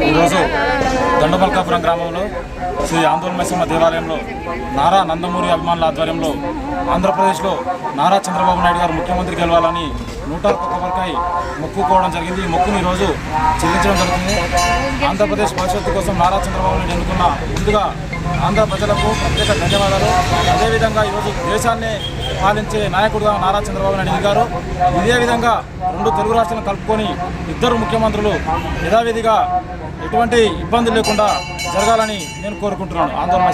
ఈరోజు దండమల్కాపురం గ్రామంలో శ్రీ ఆందోళనమైసమ్మ దేవాలయంలో నారా నందమూరి అభిమానుల ఆధ్వర్యంలో ఆంధ్రప్రదేశ్లో నారా చంద్రబాబు నాయుడు గారు ముఖ్యమంత్రి గెలవాలని 101 కొబ్బరికాయ మొక్కుకోవడం జరిగింది. ఈ మొక్కును ఈరోజు చెల్లించడం జరుగుతుంది. ఆంధ్రప్రదేశ్ భవిష్యత్తు కోసం నారా చంద్రబాబు నాయుడు ఎన్నుకున్న ముందుగా ఆంధ్ర ప్రజలకు ప్రత్యేక ధన్యవాదాలు. అదేవిధంగా ఈరోజు దేశాన్ని పాలించే నాయకుడుగా నారా చంద్రబాబు నాయుడు గారు ఇదే విధంగా 2 తెలుగు రాష్ట్రాలను కలుపుకొని 2 ముఖ్యమంత్రులు యథావిధిగా ఎటువంటి ఇబ్బందులు లేకుండా జరగాలని నేను కోరుకుంటున్నాను. ఆందోళన